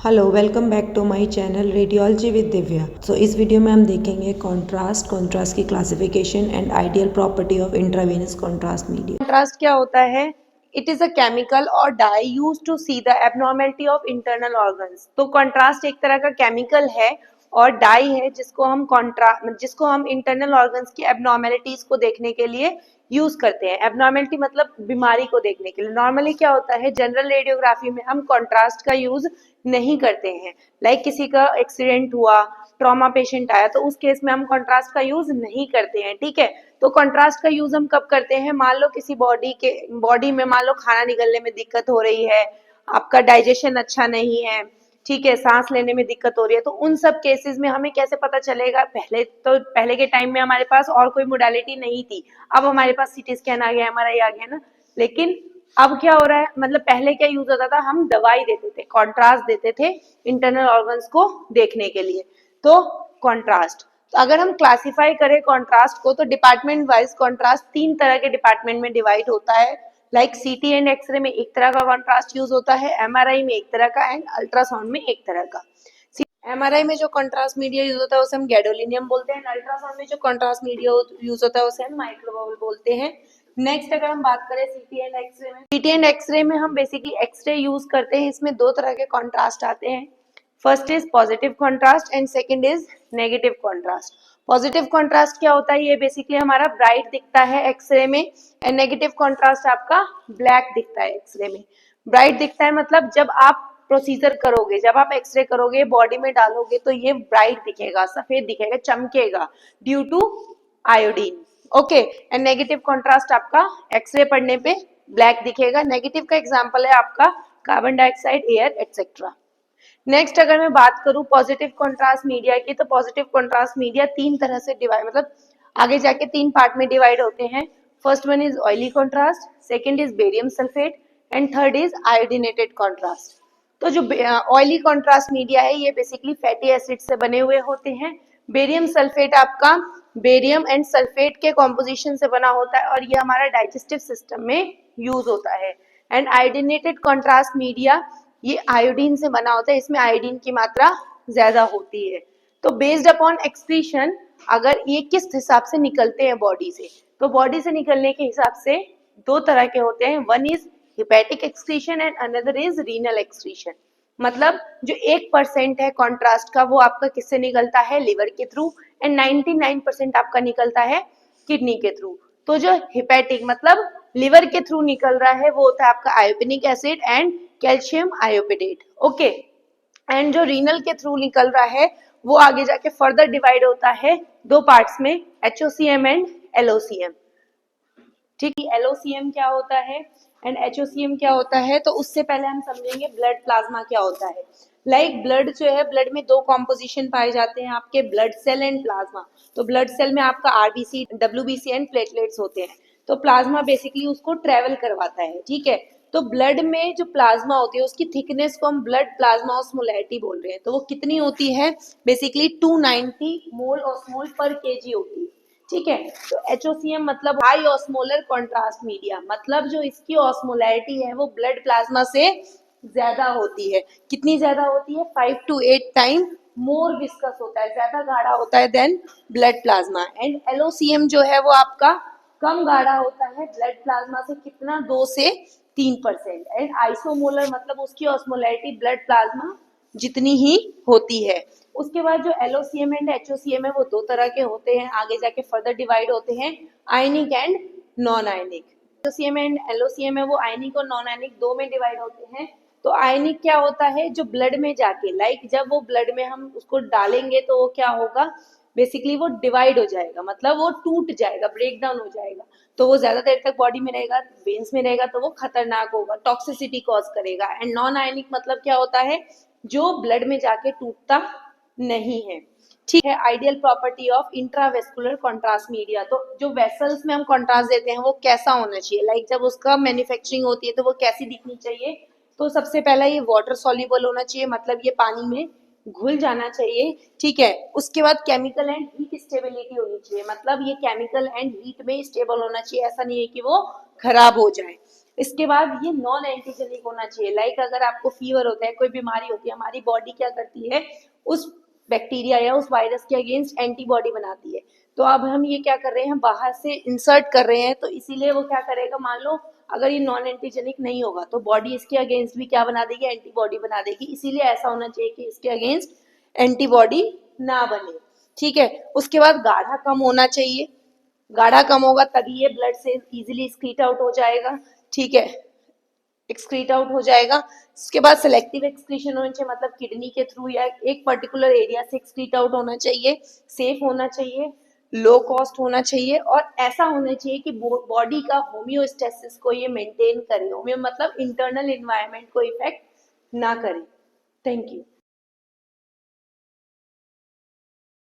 Hello, welcome back to my channel radiology with Divya. इस video में हम देखेंगे कंट्रास्ट की classification and ideal property of intravenous contrast media. Contrast क्या होता है? इट इज अ केमिकल और dye used to see the abnormality of internal organs. तो कंट्रास्ट एक तरह का केमिकल है और डाई है जिसको हम इंटरनल ऑर्गन्स की एबनॉर्मेलिटीज को देखने के लिए यूज करते हैं। एबनॉर्मेलिटी मतलब बीमारी को देखने के लिए। नॉर्मली क्या होता है, जनरल रेडियोग्राफी में हम कंट्रास्ट का यूज नहीं करते हैं। लाइक किसी का एक्सीडेंट हुआ, ट्रॉमा पेशेंट आया, तो उस केस में हम कंट्रास्ट का यूज नहीं करते हैं। ठीक है, तो कंट्रास्ट का यूज हम कब करते हैं? मान लो किसी बॉडी में मान लो खाना निकलने में दिक्कत हो रही है, आपका डाइजेशन अच्छा नहीं है, ठीक है, सांस लेने में दिक्कत हो रही है, तो उन सब केसेस में हमें कैसे पता चलेगा? पहले के टाइम में हमारे पास और कोई मोडालिटी नहीं थी। अब हमारे पास सीटी स्कैन आ गया, एमआरआई आ गया ना। लेकिन अब क्या हो रहा है, मतलब पहले क्या यूज होता था, हम दवाई देते थे, कॉन्ट्रास्ट देते थे इंटरनल ऑर्गन्स को देखने के लिए। तो कॉन्ट्रास्ट, तो अगर हम क्लासिफाई करें कॉन्ट्रास्ट को, तो डिपार्टमेंट वाइज कॉन्ट्रास्ट 3 तरह के डिपार्टमेंट में डिवाइड होता है। लाइक सीटी एंड एक्सरे में एक तरह का कॉन्ट्रास्ट यूज होता है, एमआरआई में एक तरह का, एंड अल्ट्रासाउंड में एक तरह का। एमआरआई में जो कंट्रास्ट मीडिया यूज होता है उसे हम गैडोलिनियम बोलते हैं। अल्ट्रासाउंड में जो कंट्रास्ट मीडिया यूज होता है उसे हम माइक्रोबबल बोलते हैं। नेक्स्ट अगर हम बात करें सीटी एंड एक्सरे में, सीटी एंड एक्सरे में हम बेसिकली एक्सरे यूज करते हैं। इसमें 2 तरह के कंट्रास्ट आते हैं। First is positive contrast and second is negative contrast. Positive contrast क्या होता है? ये बेसिकली हमारा ब्राइट दिखता है एक्सरे में, एंड नेगेटिव कंट्रास्ट आपका ब्लैक दिखता है एक्सरे में। ब्राइट दिखता है मतलब जब आप प्रोसीजर करोगे, जब आप एक्सरे करोगे, बॉडी में डालोगे, तो ये ब्राइट दिखेगा, सफेद दिखेगा, चमकेगा due to iodine. Okay, and negative contrast आपका एक्सरे पढ़ने पे ब्लैक दिखेगा। नेगेटिव का एग्जांपल है आपका carbon dioxide, air etcetera. Next अगर मैं बात करूं पॉजिटिव कंट्रास्ट मीडिया की, तो पॉजिटिव कंट्रास्ट मीडिया 3 तरह से डिवाइड, मतलब आगे जाके 3 पार्ट में डिवाइड होते हैं। First one is oily contrast, second is barium sulphate, and third is iodinated contrast. तो जो ऑयली कंट्रास्ट मीडिया है ये बेसिकली फैटी एसिड से बने हुए होते हैं। बेरियम सल्फेट आपका बेरियम एंड सल्फेट के कॉम्पोजिशन से बना होता है और ये हमारा डाइजेस्टिव सिस्टम में यूज होता है। एंड आयोडीनेटेड कंट्रास्ट मीडिया ये आयोडीन से बना होता है, इसमें आयोडीन की मात्रा ज्यादा होती है। तो बेस्ड अपॉन एक्सक्रीशन, अगर ये किस हिसाब से निकलते हैं बॉडी से, तो बॉडी से निकलने के हिसाब से 2 तरह के होते हैं। One is hepatic excretion and another is renal excretion. मतलब जो 1% है कॉन्ट्रास्ट का वो आपका किससे निकलता है? लिवर के थ्रू, एंड 99% आपका निकलता है किडनी के थ्रू। तो जो हेपेटिक मतलब लिवर के थ्रू निकल रहा है वो होता है आपका iopanoic acid and calcium iopodate. Okay, and जो रीनल के थ्रू निकल रहा है वो आगे जाके फर्दर डिवाइड होता है 2 पार्ट्स में, एचओसीएम एंड एलओसीएम। ठीक है, एलओसीएम क्या होता है एंड एचओसीएम क्या होता है, तो उससे पहले हम समझेंगे ब्लड प्लाज्मा क्या होता है। लाइक ब्लड जो है, ब्लड में 2 कॉम्पोजिशन पाए जाते हैं आपके, ब्लड सेल एंड प्लाज्मा। तो ब्लड सेल में आपका आरबीसी, डब्ल्यूबीसी एंड प्लेटलेट्स होते हैं। तो प्लाज्मा बेसिकली उसको ट्रेवल करवाता है। ठीक है, तो ब्लड में जो प्लाज्मा होती है उसकी थिकनेस को हम ब्लड प्लाज्मा ऑस्मोलैरिटी बोल रहे हैं। तो वो कितनी होती है? बेसिकली 290 मोल ऑस्मोल पर केजी होती है। ठीक है, तो एचओसीएम मतलब हाई ऑस्मोलर कॉन्ट्रास्ट मीडिया, मतलब जो इसकी ऑस्मोलैरिटी है वो ब्लड प्लाज्मा से ज्यादा होती है। कितनी ज्यादा होती है? 5 to 8 टाइम मोर विस्कस होता है, ज्यादा गाढ़ा होता है देन ब्लड प्लाज्मा। एंड एलओसीएम जो है वो आपका कम गाढ़ा होता है ब्लड प्लाज्मा से, कितना? 2 से 3%। एंड आइसोमोलर मतलब उसकी ऑस्मोलैरिटी ब्लड प्लाज्मा जितनी ही होती है। उसके बाद जो एलओसीएम एंड एचओसीएम है वो 2 तरह के होते हैं, आगे जाके फर्दर डिवाइड होते हैं, आयनिक एंड नॉन आयनिक। एचओसीएम एंड एलओसीएम है वो आयनिक और नॉन आयनिक 2 में डिवाइड होते हैं। तो आयनिक क्या होता है? जो ब्लड में जाके, लाइक जब वो ब्लड में हम उसको डालेंगे तो वो क्या होगा, बेसिकली वो डिवाइड हो जाएगा, मतलब वो टूट जाएगा, ब्रेक डाउन हो जाएगा। तो वो ज्यादा देर तक बॉडी में रहेगा, वेन्स में रहेगा, तो वो खतरनाक होगा, टॉक्सिसिटी कॉज करेगा। एंड नॉन आयनिक मतलब क्या होता है? जो ब्लड में जाके टूटता नहीं है। ठीक है, ideal property of intravascular contrast media, तो जो वेसल्स में हम कंट्रास्ट देते हैं वो कैसा होना चाहिए, लाइक जब उसका मैन्युफैक्चरिंग होती है तो वो कैसी दिखनी चाहिए? तो सबसे पहला ये वाटर सॉल्युबल होना चाहिए, मतलब ये पानी में घुल जाना चाहिए। ठीक है, उसके बाद केमिकल एंड हीट स्टेबिलिटी होनी चाहिए, मतलब ये केमिकल एंड हीट में स्टेबल होना चाहिए, ऐसा नहीं है कि वो खराब हो जाए। इसके बाद ये नॉन एंटीजेनिक होना चाहिए। लाइक अगर आपको फीवर होता है, कोई बीमारी होती है, हमारी बॉडी क्या करती है, उस बैक्टीरिया या उस वायरस के अगेंस्ट एंटीबॉडी बनाती है। तो अब हम ये क्या कर रहे हैं, हम बाहर से इंसर्ट कर रहे हैं, तो इसीलिए वो क्या करेगा, मान लो अगर ये नॉन एंटीजेनिक नहीं होगा तो बॉडी इसके अगेंस्ट भी क्या बना देगी, एंटीबॉडी बना देगी। इसीलिए ऐसा होना चाहिए कि इसके अगेंस्ट एंटीबॉडी ना बने। ठीक है, उसके बाद गाढ़ा कम होना चाहिए, गाढ़ा कम होगा तभी ये ब्लड से इजीली स्क्रीट आउट हो जाएगा। ठीक है, एक्सक्रीट आउट हो जाएगा। उसके बाद सेलेक्टिव एक्सक्रीशन होना चाहिए, मतलब किडनी के थ्रू या एक पर्टिकुलर एरिया से एक्सक्रीट आउट होना चाहिए, सेफ होना चाहिए, लो कॉस्ट होना चाहिए, और ऐसा होना चाहिए कि बॉडी का होम्योस्टेसिस को ये मेंटेन करे। होम्यो मतलब इंटरनल एनवायरनमेंट को इफेक्ट ना करे। Thank you.